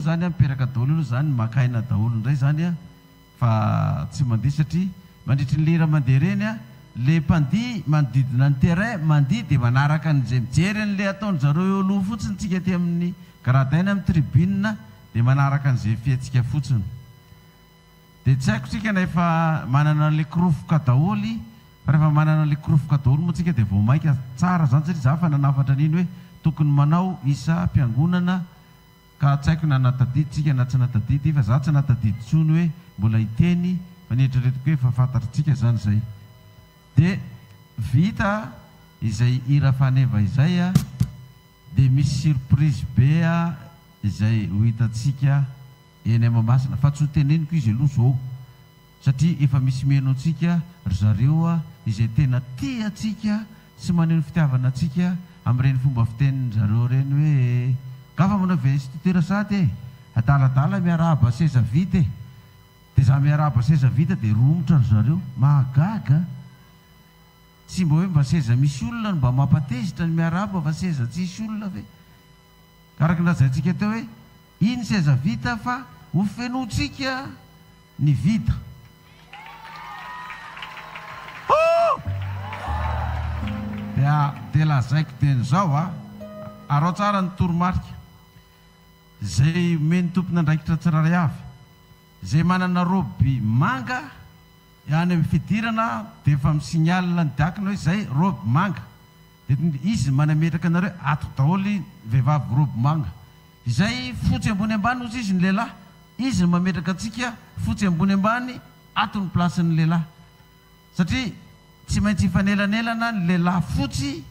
zany miperaka daholo zany makaina daholo ndray zany fa tsy mandihy satria mandritry ny lera mandeha reny le mpandihy manodidina ny terrain mandihy dia manaraka an'izay mijery an'le ataony zareo eo aloha fotsiny tsika aty amin'ny garadaina amin'ny tribune dia manaraka an'izay fiatsika fotsiny dia tsy haiko tsika na efa manana le kirofoka daholy fa rehefa manana le kirofoka daholo moa tsika dia vao maika tsara zany satria za fa nanafatra an'iny hoe tokony manao isa mpiangonana ka tsy haiko na natadiditsika na tsy natadidy fa za tsy natadidy tsony hoe mbola hiteny fa nietreretiko hoe fa fantatritsika zany zay dia vita izay hira faneva izay dia misy surprise be izay ho hitantsika eny Mahamasina fa tsy ho teneniko izy aloha zao satria efa misy meno antsika ry zareo izay tena tiatsika sy maneho fitiavana atsika amin'ireny fomba fiteniny zareo reny hoe gafa manao investiteur sady adaladala miarahaba seza vita dia za miarahaba seza vita dia romotra ry zareo mahagaga tsy mba hoe mba seza misy olona no mba mampatezitra ny miarahaba fa seza tsisy olona ve karaka nazaintsika teo hoe iny seza vita fa ho fenotsika ny vita dia lazaiko ten'izao arao tsara ny toromarika zay meny tompona andraikitra tsiraray avy zay manana roby manga any amin'ny fidirana dia efa misignalina ny diakina hoe zay roby manga dia izy manametraka anareo ato daholy vehivavy roby manga izay fotsy ambony ambany ozy izy ny lehilahy izy ny mametraka antsika fotsy ambony ambany ato ny plasin'ny lehilahy satria tsy maintsy hifanelanelana ny lehilahy fotsy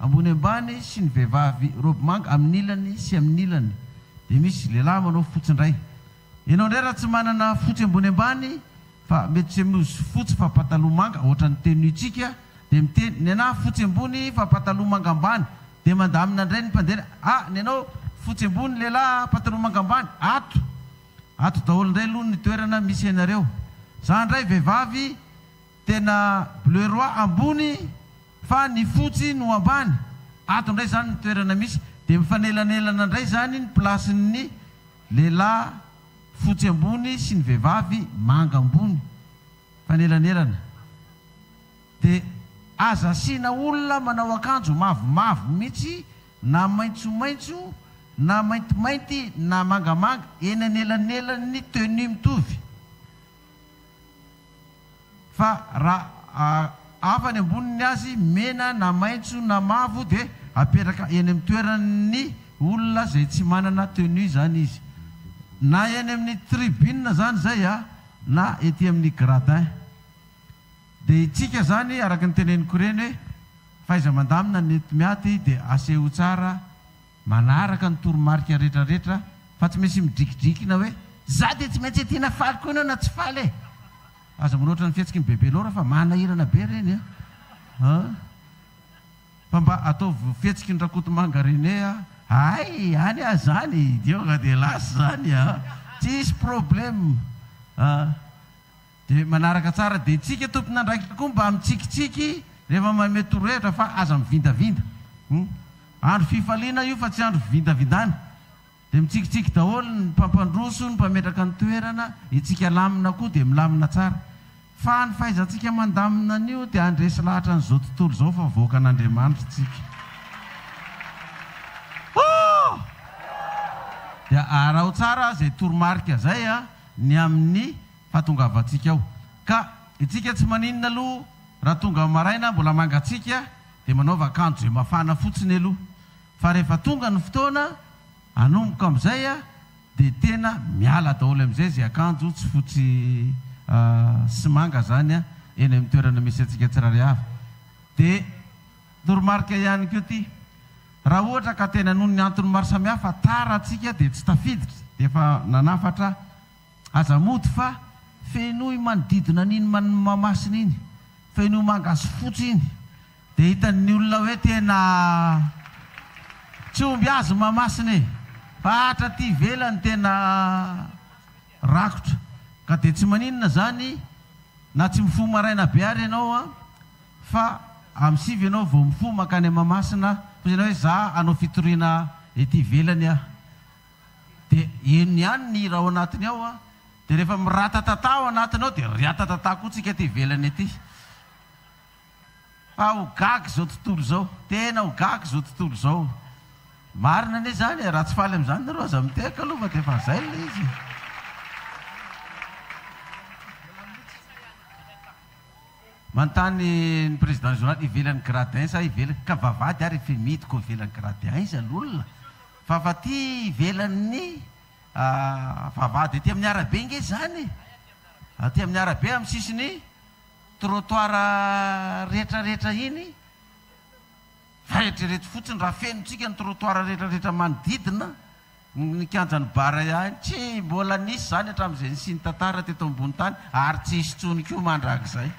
ambony ambany sy ny vehivavy roby manga amin'ny ilany sy amin'ny ilany dia misy lehilahy manao fotsy indray ianao indray raha tsy manana fotsy ambony ambany fa mety tsy misy fotsy fa pataloha manga ohatra ny tenuitsika dia miteny ny anahy fotsy ambony fa pataloha manga ambany dia mandamina indray ny mpandeha ny anao fotsy ambony lehilahy pataloha manga ambany ato daholo indray aloha ny toerana misy ianareo za indray vehivavy tena bleu roi ambony fa ny fotsy no ambany ato indray zany ny toerana misy dia mifanelanelana indray zany ny plasin'ny lehilahy fotsy ambony sy ny vehivavy manga ambony fanelanelana dia aza asiana olona manao akanjo mavomavo mihitsy na maitsomaitso na maintimainty na mangamanga eny anelanelany tenue mitovy fa raha hafa ny amboniny azy mena na maitso na mavo dia apetraka eny amin'ny toeran'ny olona zay tsy manana tenue zany izy na eny amin'ny tribune zany zay na ety amin'ny gradin dia itsika zany araka ny teneniko reny hoe faiza mandamina nety miaty dia aseho tsara manaraka ny toromarika rehetrarehetra fa tsy maintsy midrikidrikina hoe za dia tsy maintsy etiana faly koa ianao na tsy faly aza manoatra ny fihetsiky ny bebe lora fa manahirana be reny fa mba ataovy fihetsiky ny rakoto manga reny ay any zany dioga dia lasy zany tsisy problème dia manaraka tsara dia tsika tompona andraikitra koa mba mitsikitsiky rehefa manome torohevitra fa aza mivindavinda andro fifaliana io fa tsy andro vindavindana dia mitsikitsiky daholo ny mpampandroso ny mpametraka ny toerana itsika lamina koa dia milamina tsara fa ny fahaizantsika mandamina an'io dia andresy lahatra n'izao tontolo zao fa voaka an'Andriamanitra tsika dia arao tsara zay toromarika zay ny amin'ny fahatongavantsika ao ka itsika tsy maninona aloha raha tonga maraina mbola mangatsika dia manaova akanjo zay mafana fotsiny aloha fa rehefa tonga ny fotoana anomboka amin'izay dia tena miala daholo amin'izay zay akanjo tsy fotsy sy manga zany eny amin'ny toerana misy atsika tsiraray avy dia toromarika ihany koa ty raha ohatra ka tena noho ny antony maro samihafa tara atsika dia tsy tafiditra dia efa nanafatra aza mody fa fenoy manodidina n'iny Mahamasina iny fenoy mangasy fotsy iny dia hitan'ny olona hoe tena tsy omby azy Mahamasina fa hatra ty velany tena rakotra ka dia tsy maninona zany na tsy mifo maraina be ary ianao fa amin'ny sivy ianao vao mifo makany Mahamasina fa ianao hoe za anao fitoriana ety ivelany dia eny ihany ny hira ao anatiny ao a, dia rehefa miratatata ao anatiny ao dia riatatata koa tsika ty ivelany ety. Fa ho gaga zao tontolo zao, tena ho gaga zao tontolo zao. Marina anie zany raha tsy faly amin'izany nareo aza miteka aloha fa dia efa zay le izy. Manontany ny président régional ivelan'ny gradin sa ivelany ka vavady ary efa midiko ivelan'ny gradin izy alolona. Fa fa ty ivelan'ny vavady ety amin'ny arabe nge zany. Aty amin'ny arabe amin'ny sisiny trottoir rehetrarehetra iny. Fa eritrereto fotsiny raha fenotsika ny trottoir rehetrarehetra manodidina ny kianjan'ny bara ihany. Tsy mbola nisy zany hatramin'izay nisy ny tantara teto ambony tany ary tsy hisy tsony koa mandrak'izay.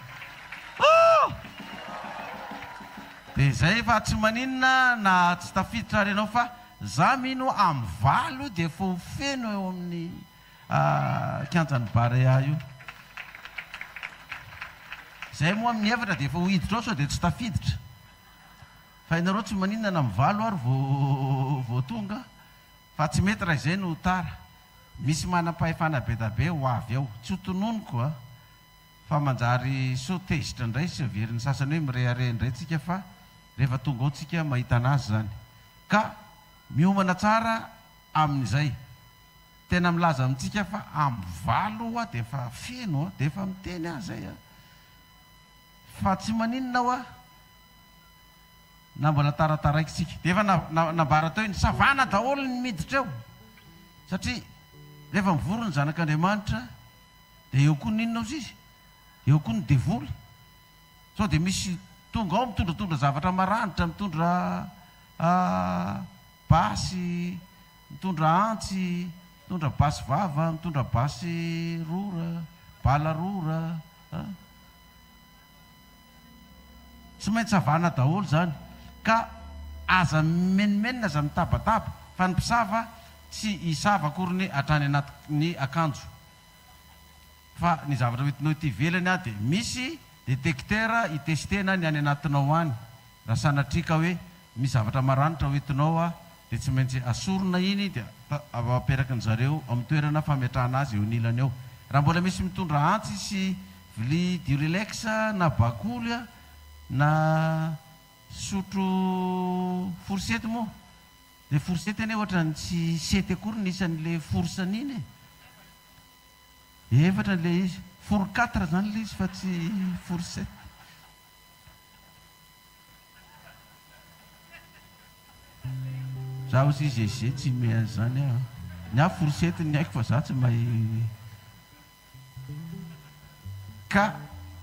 Dia zay fa tsy maninona na tsy tafiditra renao fa za mino amin'ny valo dia efa ho feno eo amin'ny kianjan'ny bara io. Zay moa amin'ny efatra dia efa ho hiditra ao sao dia tsy tafiditra. Fa ianareo tsy maninona na amin'ny valo ary vao tonga fa tsy mety raha izay no tara. Misy manam-pahefana be da be ho avy ao. Tsy ho tononoko a. Fa manjary sotezitra indray sy averin'ny sasany hoe mirehare indray tsika fa rehefa tonga ao tsika mahita anazy zany. Ka miomana tsara amin'izay. Tena milaza amintsika fa amin'ny valo a dia efa feno a dia efa miteny azay a. Fa tsy maninona ao a na mbola tarataraiky tsika. Dia efa nambara teo iny savana daholo ny miditra eo. Satria rehefa mivory ny zanak'Andriamanitra dia eo koa ninona ozy izy. Eo koa ny devoly. Sao dia misy tonga ao mitondratondra zavatra maranitra, mitondra basy, mitondra antsy, mitondra basy vava, mitondra basy rora, bala rora. Tsy maintsy savana daholo zany. Ka aza menimenina, aza mitabataba. Fa ny mpisava tsy hisava akory ny hatrany anatin'ny akanjo. Fa ny zavatra hoentinao ity ivelany a dia misy détecteur hitestena ny any anatinao any. Raha sanatrika hoe misy zavatra maranitra hoentinao a dia tsy maintsy asorona iny dia aperaky ny zareo amin'ny toerana fametrahana azy eo anilany eo. Raha mbola misy mitondra antsy sy vilia Durelex na bakoly a na sotro forsety moa. Dia forsety anie ohatrany tsy sety akory nisan'le forsany iny. Efatra le izy. Four-quatre zany le izy fa tsy forsety. Za aussi GG tsy mehan zany a. Ny a forsety ny haiko fa za tsy mahay. Ka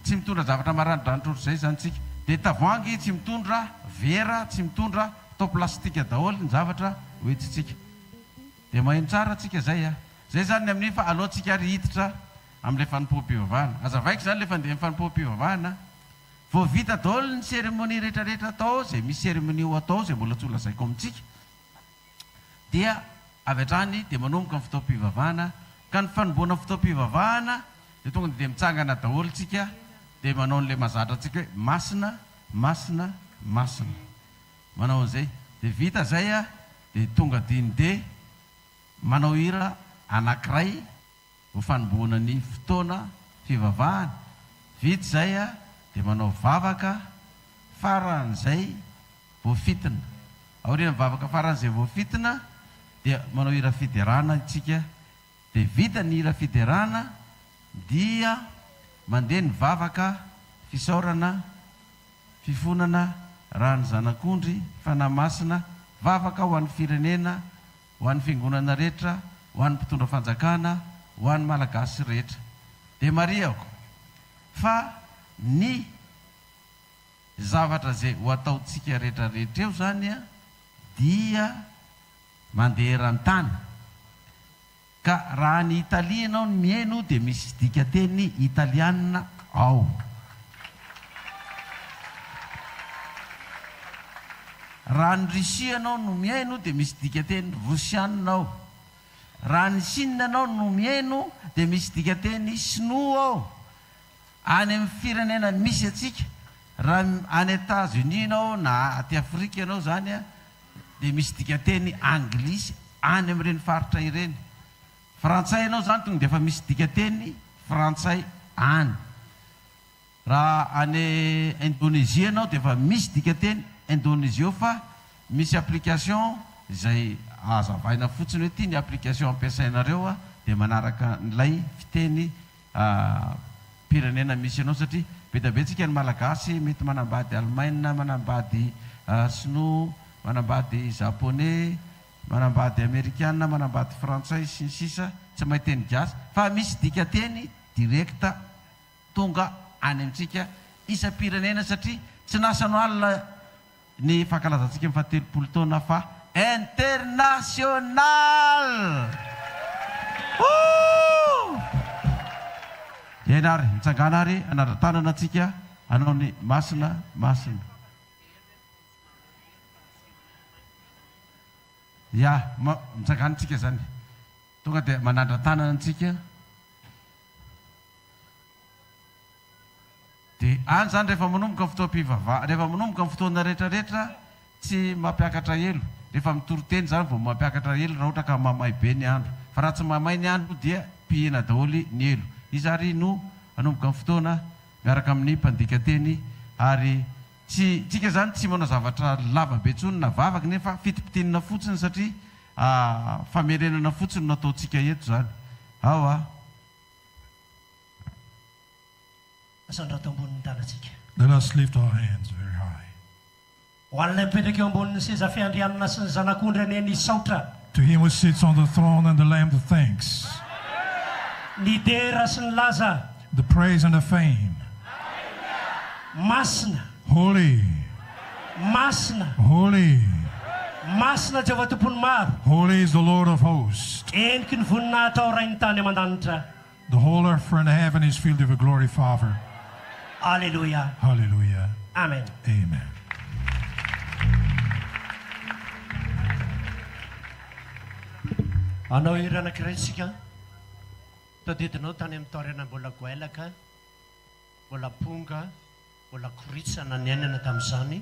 tsy mitondra zavatra maranidranitra ohatr'izay zany tsika. Dia tavoahangy tsy mitondra, vera tsy mitondra, tao plastika daholo ny zavatra hoentitsika. Dia maheno tsara tsika zay a. Zay zany ny amin'iny fa alohantsika ary hiditra amin'ilay fanompoam-pivavahana. Azavaiko zany le fandeha amin'ny fanompoam-pivavahana. Vao vita daholo ny cérémonie rehetrarehetra atao, zay misy cérémonie ho atao zay mbola tsy ho lazaiko amintsika. Dia avy hatrany dia manomboka amin'ny fotoam-pivavahana. Ka ny fanomboana fotoam-pivavahana dia tonga dia mitsangana daholo tsika dia manao an'ilay mazatra antsika hoe masina, masina, masina. Manao an'izay. Dia vita zay a dia tonga diny dia manao hira anankiray ho fanomboana ny fotoana fivavahana. Vita zay a dia manao vavaka faran'izay voafitina. Aorian'ny vavaka faran'izay voafitina dia manao hira fiderana itsika. Dia vita ny hira fiderana dia mandeha ny vavaka fisaorana fifonana rany zanak'ondry fanamasina vavaka ho an'ny firenena, ho an'ny fiangonana rehetra, ho an'ny mpitondra fanjakana, ho an'ny malagasy rehetra. Dia mariako fa ny zavatra zay ho ataontsika rehetrarehetra eo zany a dia mandeha eran-tany. Ka raha ny Italia ianao no mihaino dia misy dikateny italiana ao. Raha ny Russia ianao no mihaino dia misy dikateny russiana ao. Raha ny Chine ianao no mihaino dia misy dikateny sinoa ao. Any amin'ny firenena misy atsika, raha any États-Unis ianao na aty Afrika ianao zany a dia misy dikateny anglisy any amin'ireny faritra ireny. Frantsay ianao zany tonga dia efa misy dikateny frantsay any. Raha any Indonésia ianao dia efa misy dikateny Indonésia fa misy application izay azavaina fotsiny hoe ity ny application ampiasainareo dia manaraka n'ilay fiteny pirenena misy ianao satria betabetsika ny malagasy mety manambady Allemagne, manambady sinoa, manambady japonais, manambady américaine, manambady frantsay sy ny sisa tsy mahay teny gasy fa misy dikateny direkta tonga any amintsika isa-pirenena satria tsy nasanao alina ny fankalazantsika mifaha-telopolo taona fa international. Ianary mitsangana ary anara-tanana antsika anao ny masina masina. Ya, mitsangana antsika zany. Tonga dia manandra-tanana antsika. Dia any zany rehefa manomboka ny fotoam-pivavahana, rehefa manomboka ny fotoana rehetrarehetra tsy mampiakatra elo. Rehefa mitoro-teny zany vao mampiakatra elo raha ohatra ka mamay be ny andro. Fa raha tsy mamay ny andro dia pihena daholo ny elo. Izy ary no manomboka ny fotoana miaraka amin'ny mpandika teny ary tsika zany tsy manao zavatra lava be tsony na vavaka nefa fitipitenina fotsiny satria famerenana fotsiny nataontsika eto zany. Ao a. Let us lift our hands very high. To him who sits on the throne and the Lamb of thanks, the praise and the fame. Holy, holy, holy is the Lord of hosts. The whole earth and heaven is filled with your glory, Father. Hallelujah. Hallelujah. Amen. Amen. Anao irana kristika tadidinao tany amin'ny taoriana mbola goelaka, mbola ponga, mbola koritsana ny ainana tamin'izany.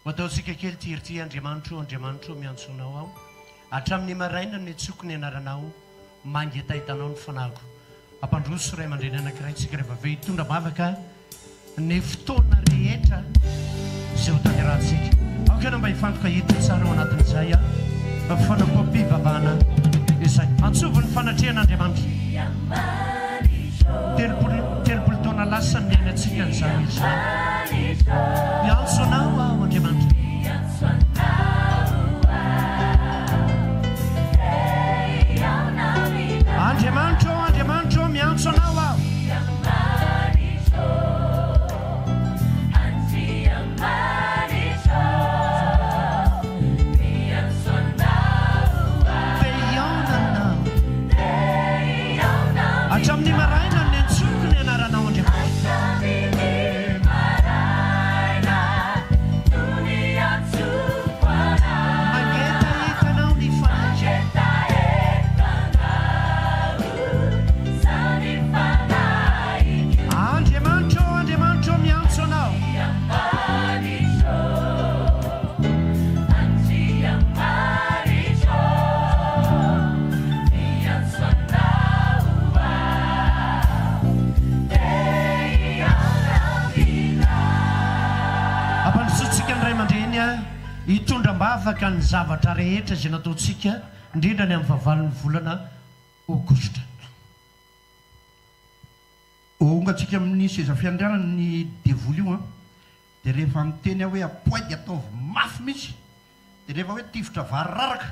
Ataontsika kely tirity Andriamanitro miantsonao ao. Hatramin'ny maraina ny tsoko ny anaranao, mangeta hitanao ny fanako. Ampandroso ray aman-dreny anankiray tsika rehefa avy hitondra mavaka ny fotoana rehetra izay ho tanterahantsika. Aokena mba hifantoka hita tsara ao anatin'izay fanampoam-pivavahana izay antsovo ny fanatrehan'Andriamanitra. Telopolo taona lasa ny ainantsika n'izany izany. Miantsonao ao Andriamanitra. Andriamanitro miantsonao ao. Hatramin'ny maraina ny antsoko ny anaranao Andriamanitra. Mangeta hitanao ny Andriamanitro miantsonao. Hitondram-bavaka ny zavatra rehetra izay nataontsika indrindra ny amin'ny vavalin'ny volana Aogositra. Ongatsika amin'ny seza fiandrianana ny devoly io dia rehefa miteny hoe apoady ataovy mafy mihitsy dia rehefa hoe tifotra varararaka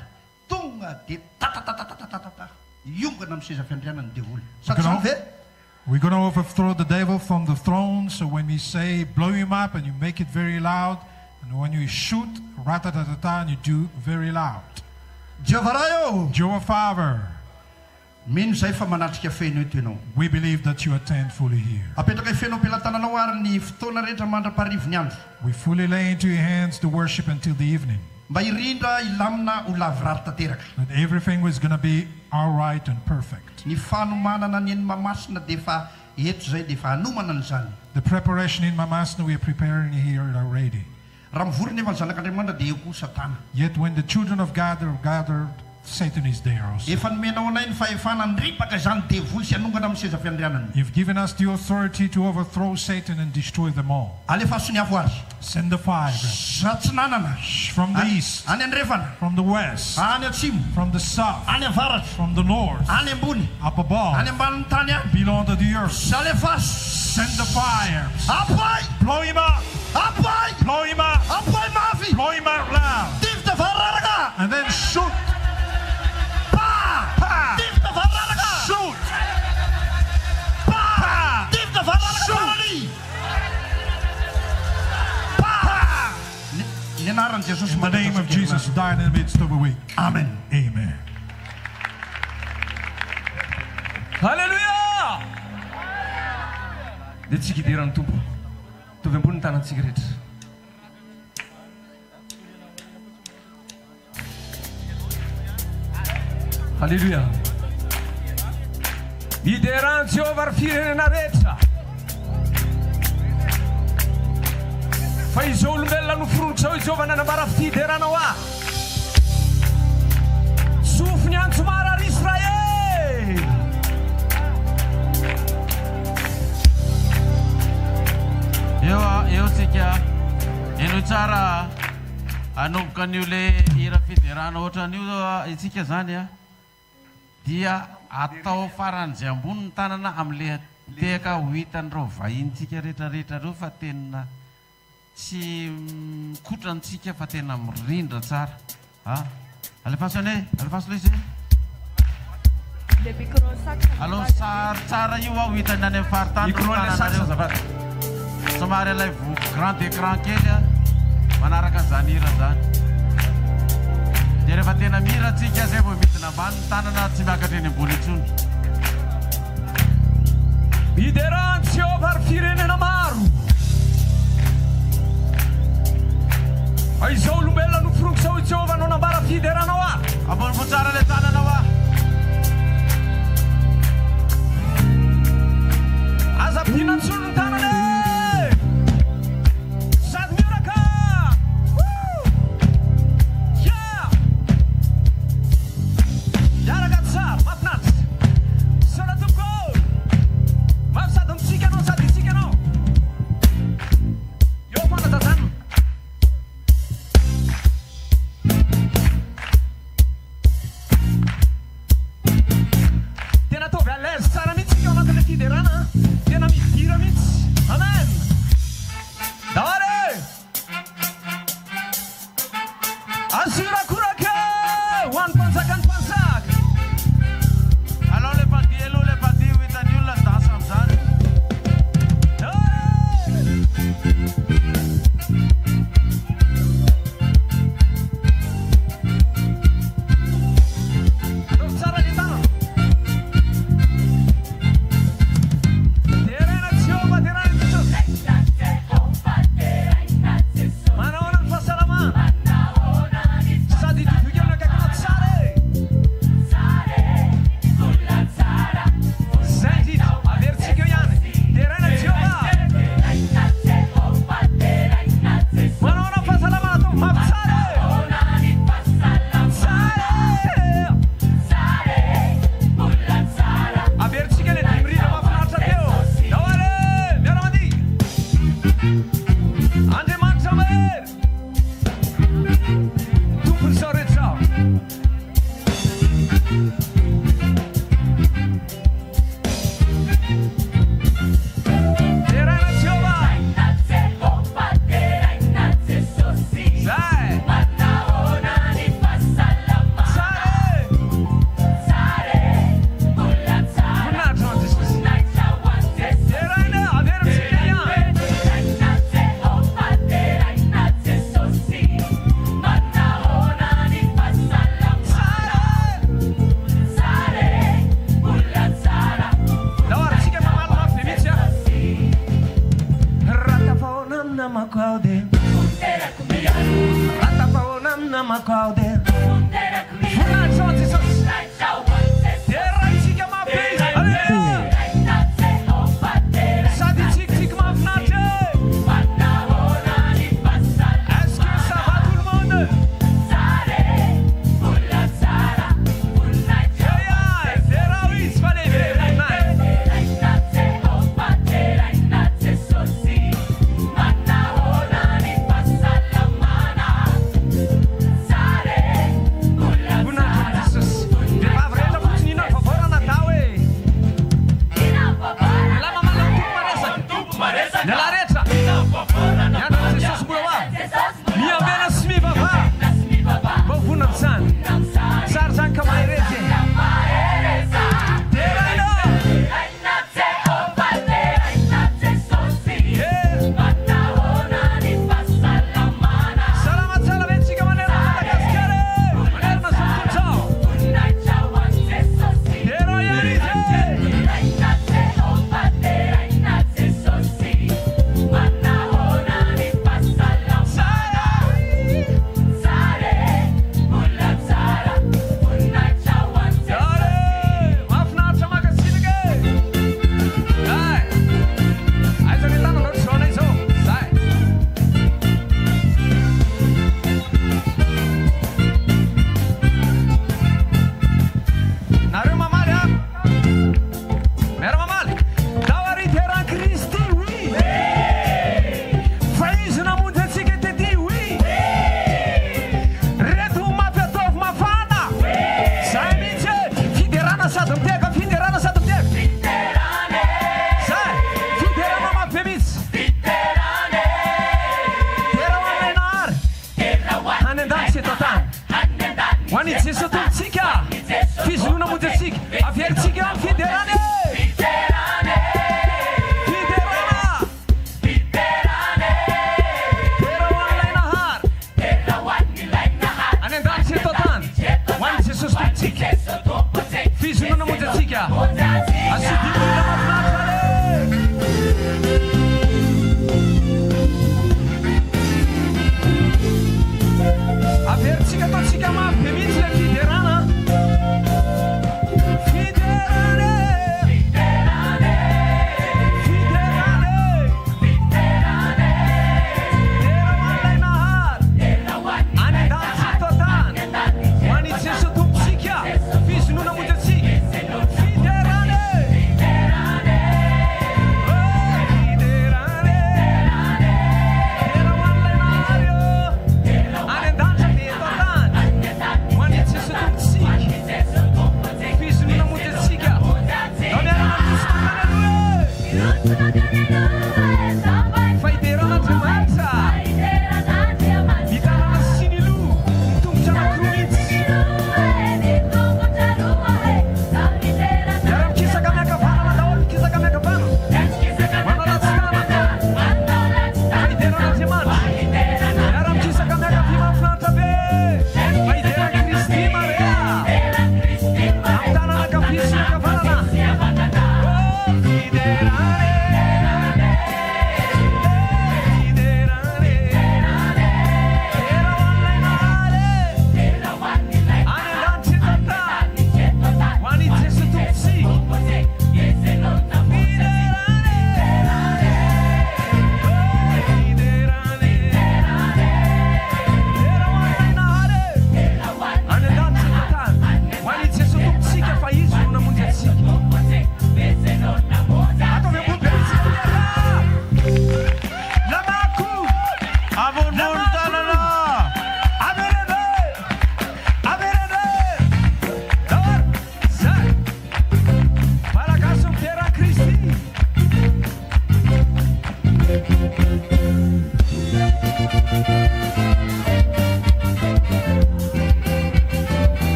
tonga dia tatatatatatatata iongana amin'ny seza fiandrianana ny devoly. We're going to overthrow the devil from the throne. So when we say blow him up and you make it very loud, and when you shoot ratatatata and you do very loud. Jehovah Father, mino zay fa manatrika feno eto ianao. we believe that you attend fully here. Apetraka ifeno am-pelatananao ary ny fotoana rehetra mandra-parivo ny andro. We fully lay into your hands the worship until the evening. Mba irindra ilamina ho lavirary tanteraka. That everything was going to be all right and perfect. Ny fanomanana ny eny mamasina dia efa eto zay dia efa hanomana n'izany. The preparation in Mamasna we are preparing here already. Raha mivory nefa ny zanak'Andriamanitra dia eo koa Satana. Yet when the children of God are gathered Satan is there also. efa nomenao anay ny fahefana nripaka izany devoly sy anongana amin'ny seza fiandrianany. You've given us the authority to overthrow Satan and destroy them all. alefa soniavo azy Send the fire satsinanana from the east, any andrefana, from the west, any atsimo, from the south, any avaratra, from the north, any ambony, up above, any ambanin'ny tany any. below to the earth. Salefa Send the fire. apai, Blow him up. apai, Blow him up. apai mafy, Blow him out loud. tifta fararaka, And then shoot. pa, Pa. tifta fararaka, Shoot. pa, tifta fararaka, pa. Ny anaran'i Jesosy In the name of Jesus, die in the midst of a week. Amen. Amen. Halleluja! Dia tsika idiran'ny tompo tovy ambony ny tanantsika rehetra. Halleluja! Idiran'i Jehovah ary firenena rehetra fa izao olombelona noforontsao i Jehovah nanambara fideranao ahy sofiny antsomara ary Israely. eo tsika eno tsara anomboka an'io le hira fiderana ohatran'io itsika zany a dia atao faran'izay ambony ny tanana amin'le tehaka ho hitan'ireo vahintsika rehetrarehetra reo fa tena tsy mikotrantsika fa tena mirindra tsara alefaso ane alefaso le izy alo sary tsara io ao hitany any amin'ny faritany Micro-le saksa azafady. somary alay vo grand écran kely a manaraka an'izany hira zany dia rehefa tena mihira tsika zay vao midina ambany ny tanana tsy miakatra eny ambony intsony. Idiran'i Jehovah ary firenena maro izao olombelona noforontsao i Jehovah no nambara fideranao ahy ambony vo tsara le tananao a azapina ntsolo ny tanany sady miaraka miaraka tsara mafinaritra sola tompoko mafy sady mitsika anao sady itsika anao eo fanatazana tena tovy alaise tsara mihitsy eo anatin'le fiderana tena midira mihitsy amen dahare asirakorake ho an'ny mpanjaka ny mpanjaka alao le padi aloha le padi ho hitan'ny olona dasa amin'izany atao tsara ny tanana terena Jehovah terena Jesosy manahoana ny fahasalamana sady totoky amin'ny akaikina tsara zay indrindra averintsika eo ihany terena Jehovah manahoana ny fahasalamana atao mafy tsara averintsika le dimyrina mafinaritra teo dahare miara-mady Andriamanitra mahery tompony zao rehetra terena Jehovah zay voninahitra ho an'i Jesosy terena averintsika ihany dahoarintsika mamaly mafy be mihitsy a ratafahoana amin'ny namako aho dia ratafahoana amin'ny namako aho dia voninahitra ho an'i Jesosy terantsika mafy be izy Alleluia sady tsikitsiky mahafinaritra est-ce que ça va tout le monde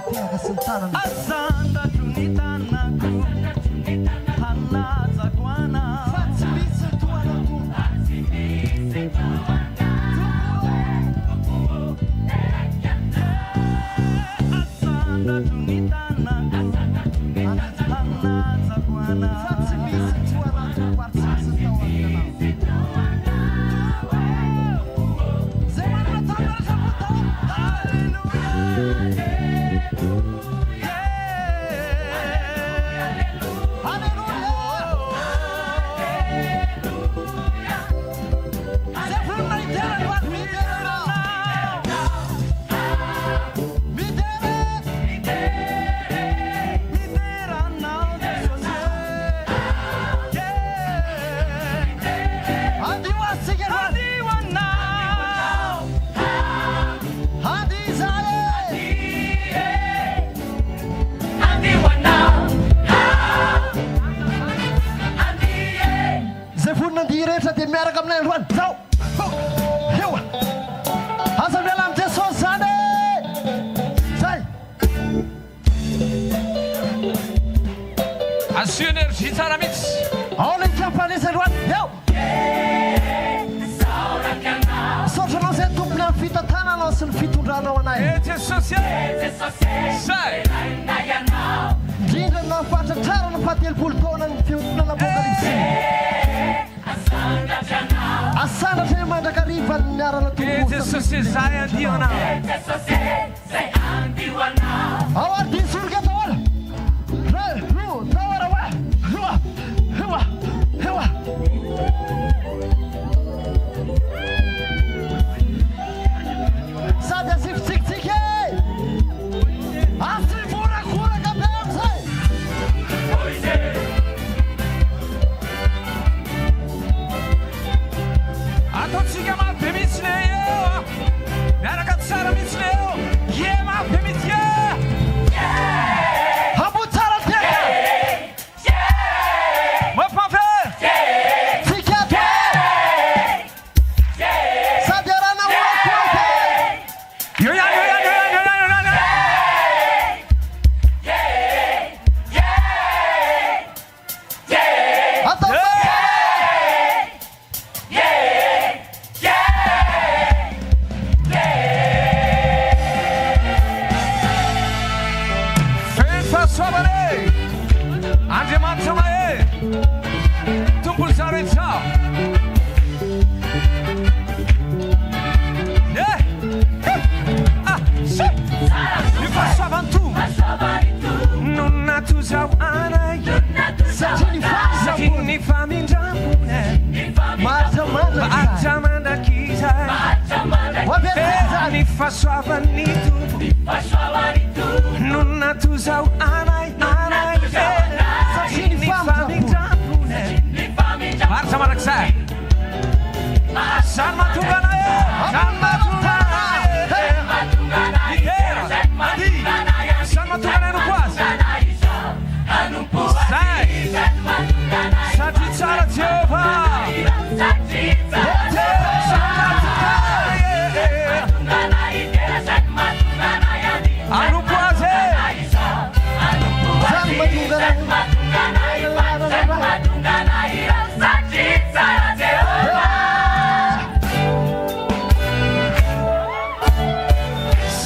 teraka sy ny tanana azandatro ny tanako hanajako ana fa tsy misy toanako azandatro ny tanako hanajako ana fa tsy misy toanako ary tsy misy tao aminanao zay manana tanaratra fotao dia miaraka aminay androany zao eo aza miala amin'ny Jesosy zany zay asio énergie tsara mihitsy ao ny tiampanisa androany eo saotranao zay tompony amin'ny fitantananao sy ny fitondranao anay Jesosy zay indrindra nafatratrara ny fahatelopolo taona ny fiodonana apokalipsy asandratra mandrakariva ny miarana Jesosy zay andiona ao ary disoloka tao ala tao ara wa hewa sady asifitsikitsiky asivorakoraka be amizay ataotsika mabe mihitsy le eo miaraka tsara mihitsy le eo ye mabe mihitsy habo tsara teka mampave tsikate sady arana orakoraka yo yan atao fahasoavana e andriamanitra mae tompony za rehetra io fahasoavany to no natozao anay satria ny famindramone maharitra mandrakizay ny fahasoavany tompo no natozao anay satria ny famindramone maharitra mandrakizay zany mahatonga anay zany mahatonga anay zany mahatonga anay no koazy zay satria tsara Jehova anompo azy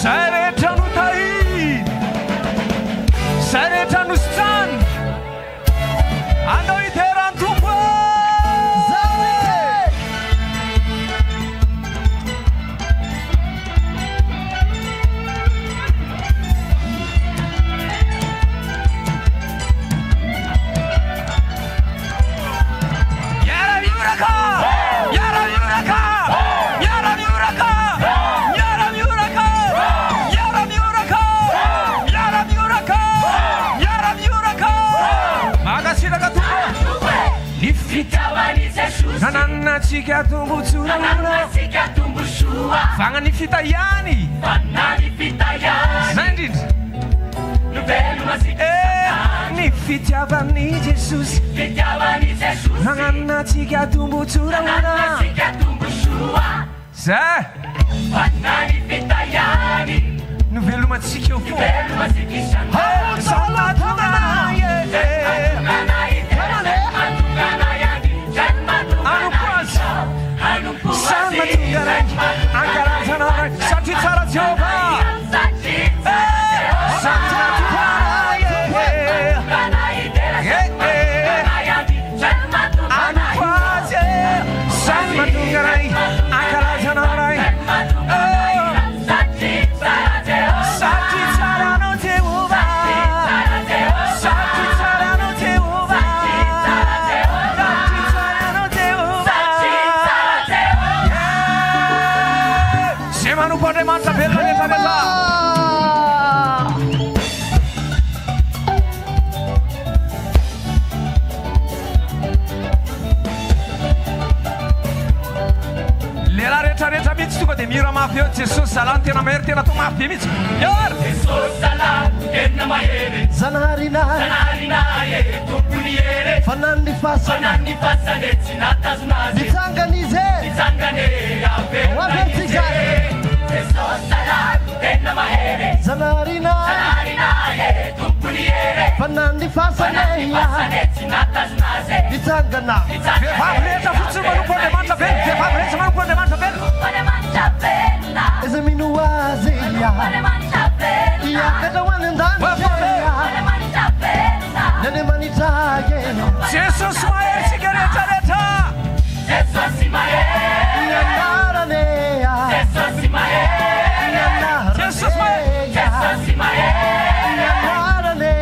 zay rehetra no tahiny zay rehetra no sitrany andao iterany tompo nanannatsika tombotsora fagna ny fitahany zay indrindra ny fitiavany Jesosy nanannatsika tombotsora zay no velomatsika eo fo satria tsara Jehova tonga dia mira mafy eo Jesosy zalany tena mahery tena atao mafy be mihitsy iar Jesosy zalany tena mahery Zanahary tompony hery fanany fanany fasane tsy natazonazy nitsangany izy nitsangany Wavertika Jesosy zalany tena mahery Zanahary tompony hery fanany fasane tsy natazonazy nitsangana vehivavy rehetra fotsiny manompo Andriamanitra be vehivavy rehetra manompo Andriamanitra be Iza mino azy Iakatra hoany an-danitra Nene manitrage Jesosy mahery tsika rehetrarehetra Jesosy mahery Nianarane Jesosy mahery Jesosy mahery Jesosy mahery Nianarane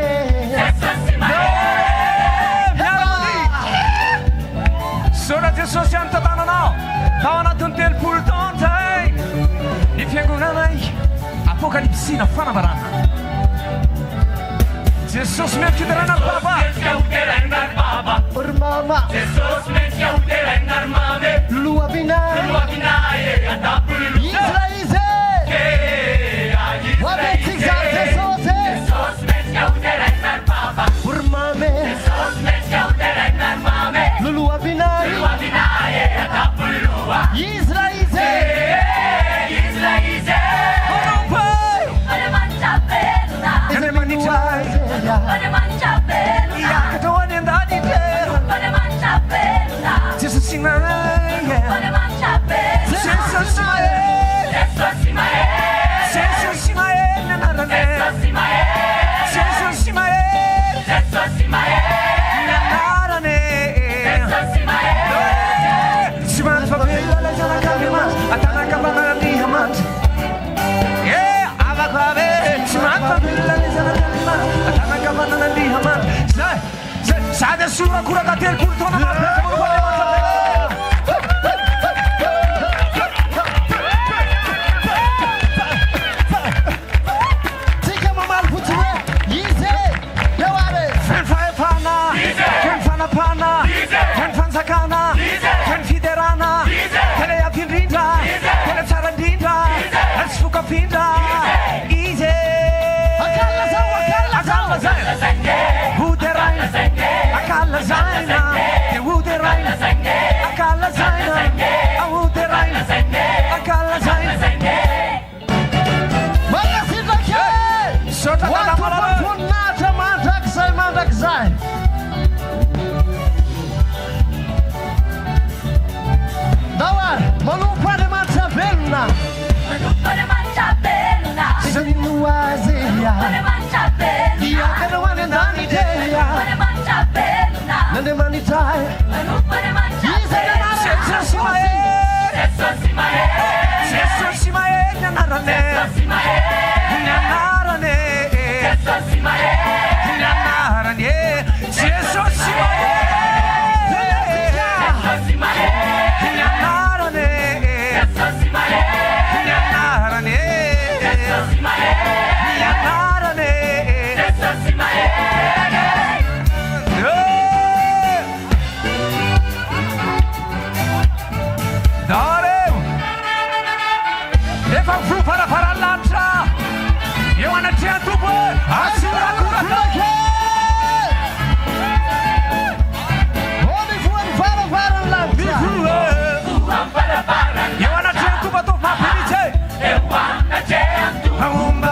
Jesosy mahery Sora Jesosy any tantananao tao anatin'ny telopolo taona zay ny fiangonanay apokalipsina fanambarana Jesosy mendrika hoterana ny baba Ormama Jesosy mendrika hoterana ny mamy Luabinay atapolo Isra ize Wavertika Jesosy Jesosy mendrika hoterana ny baba Ormame Jesosy mendrika hoterana ny mamy Luabinay atapolo Isra ize Isra ize Iza mino azy iakatra hoany an-dany intera Jesosy mahery Jesosy mahery Jesosy mahery Jesosy mahery ny anarane Jesosy mahery Jesosy mahery ny anarane Jesosy mahery tsy mantsy favelona lay zanak'Andriamanitra atanakavanan'Andriamanitra avako ave tsy mantsy favelona lay zanak'Andriamanitra atanakavanan'Andriamanitra zay sady asora koraka telopolo taona mahapetra manoko Tsika mamaly fotsy hoe izy eo ary feny fahefana feny fanapana feny fanjakana feny fiderana tena iafindrindra tena tsara indrindra tsy fokafindra izy akala zay hoteraina akala zaina de hoteraina akala zaina hoteraina akala zaina Magasitrake sotra tanamalala Voninahitra mandrakizay Dao ary manompo Andriamanitra velona Iza mino azy Iakatra hoany an-danitra N'Andriamanitra Iza Jesosy mahery Jesosy mahery Jesosy mahery ny anarane ny anarane Jesosy mahery ny anarane Jesosy mahery Jesosy mahery ny anarane Jesosy mahery ny anarane Jesosy mahery ny anarane Jesosy mahery dareo efa miforo farafaran'ny lanitra eo anatrehan'ny tompo asorakoraka Holy voan'ny farafaran'ny lanitra eo anatrehan'ny tompo atao mafy mihitsy eo anatrehan'ny tompo aomba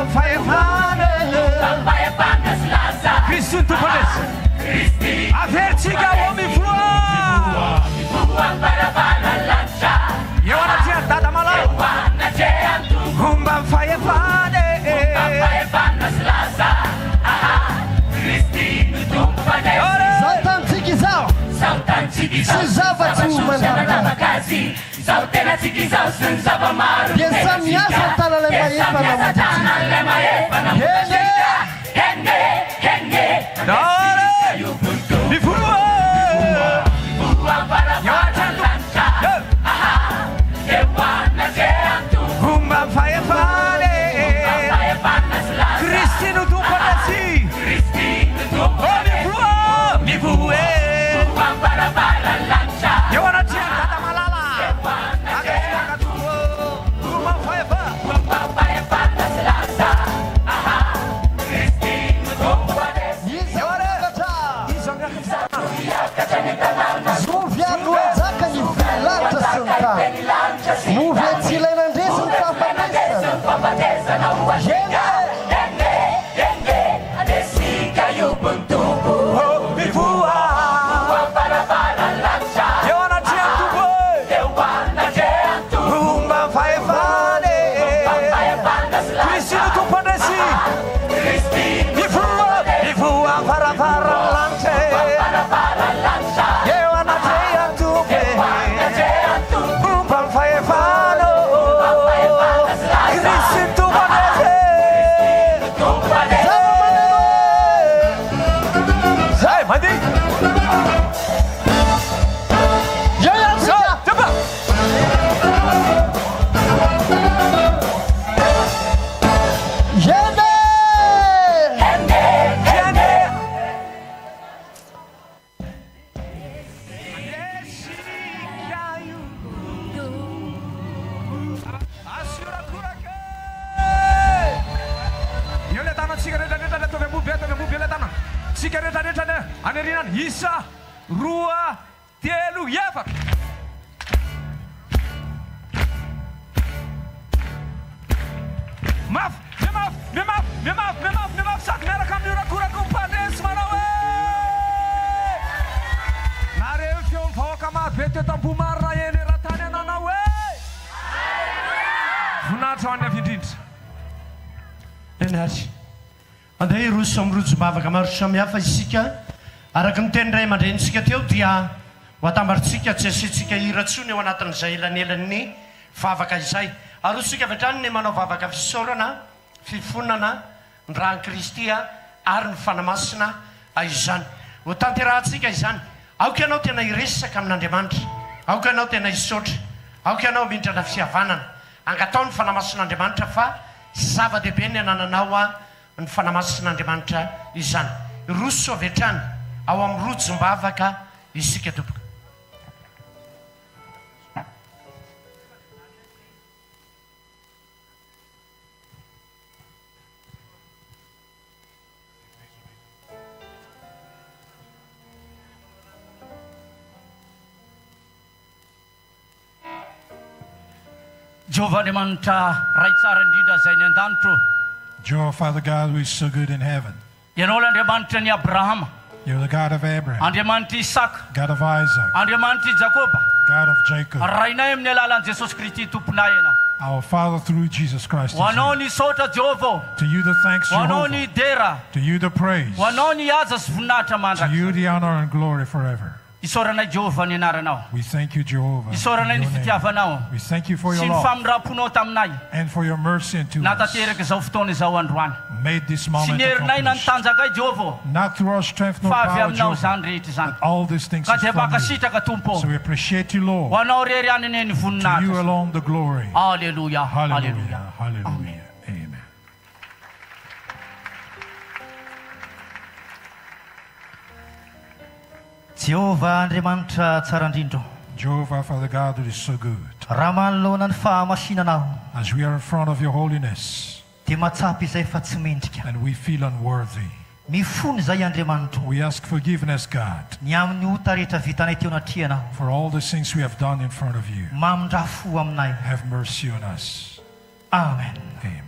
Zao tena tsikizao sy ny zava-maro dia samihafa ny tanan'ilay mahefa tanan'ilay mahefa namotasika henge henge Dare Mivoa Mivoa lanitra Ewana zeantu Humba fayafane Kristinu tumpanasi Kristinu tumpanasi Mivoa Mivoa Mivoa barabara lanitra Ewana tiang tata malala Agak katuo Humba fayafa Humba fayafana selasa Kristinu tumpanasi Zovy andro ejaka ny velanitra sy ny tany Movy tsy ilaina ndresy ny fahafatesana Henge Adesika yubuntubu Mivoa barabara lanitra Ewana tiang tubo Ewana zeantu Humba fayafane Kristinu tumpanasi Mivoa Mivoa para lante Ewana tiang tubo Humba fayafano Kristinu tumpanasi Zai mandi Cepat Anerinan Isa Rua Telu Yafak Maaf Sak merakan dura-kura kumpades manawe Nareu fion fokamat bete tampu marra yene ratane nanawe Funatone vidint Enari Andeha iroso amin'ny rojo mavaka maro samihafa isika araka ny teny ray aman-drenitsika teo dia ho atambarintsika tsy asiantsika hira-tsony eo anatin'izay elanelan'ny vavaka izay arosika avy hatrany ny manao vavaka fisaorana fifonana ny rahan'i Kristy ary ny fanamasina izany ho tanterahantsika izany aoka ianao tena iresaka amin'Andriamanitra aoka ianao tena hisaotra aoka ianao mindrana fihavanana angatao ny fanamasin'Andriamanitra fa zava-dehibe ny anananao ny fanamasin'Andriamanitra izany roso avy hatrany ao amin'ny rojom-bavaka isika tompoko Jehovah Andriamanitra ray tsara indrindra izay ny an-danitro. Jehovah, Father God, who is so good in heaven. Ianao l'Andriamanitra ny Abrahama, You're the God of Abraham, Andriamanitra Isaka, God of Isaac, Andriamanitra Jakoba. God of Jacob. Rainay amin'ny alalan'i Jesosy Kristy tomponay ianao. Our Father through Jesus Christ. Ho is anao you. ny saotra Jehovah, To you the thanks, ho anao ny Jehovah. dera, To you the praise. ho anao ny aza sy voninahitra To mandraka. you the honor and glory forever. Isaoranay Jehovah ny anaranao, We thank you, Jehovah. isaoranay in ny your name. fitiavanao We thank you for sy your ny love famindram-ponao taminay. and for your mercy unto us. Natateraka izao fotoana izao androany. Made this Sy moment ny herinay na ny accomplished. tanjakay Jehovah, Not through our strength nor fa avy power, aminao Jehovah. izany rehetra izany. All these things Ka is dia from you. mankasitraka Tompo, So we appreciate you, ho Lord. anao rery aniny ny To you voninahitra. alone the glory. Haleluya, haleluya. Hallelujah. Hallelujah. Amen. Jehovah Andriamanitra tsara indrindra, Jehovah, Father God, who is so good. raha manoloana ny fahamasinanao As we are in front of your holiness dia matsapy izay fa tsy mendrika. and we feel unworthy, Mifony izay Andriamanitra we ask forgiveness, God, ny amin'ny ota rehetra vitanay teo anatrianao. for all the things we have done in front of you. Mamindrafo aminay. Have mercy on us. Amen. Amen.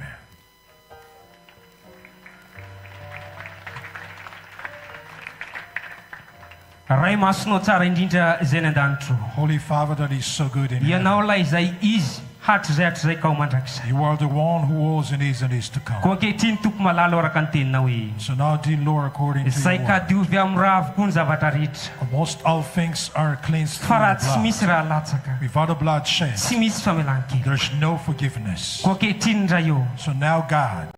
Ray masonao tsara indrindra izay ny an-danitro. Holy Father that is so good in heaven, Ianao lay izay izy hatrizay hatrizay ka ho mandrakizay. You are the one who was and is to come. Koa ankehitriny tompo malalo araka ny teninao hoe So now, dear Lord, according to izay your ka word, diovy amin'ny raha avokoa ny zavatra rehetra almost all things are cleansed fa through raha the tsy blood. misy raha latsaka Without the blood shed, tsy misy famelan-kery there's no forgiveness. koa ankehitriny indray eo So now, God,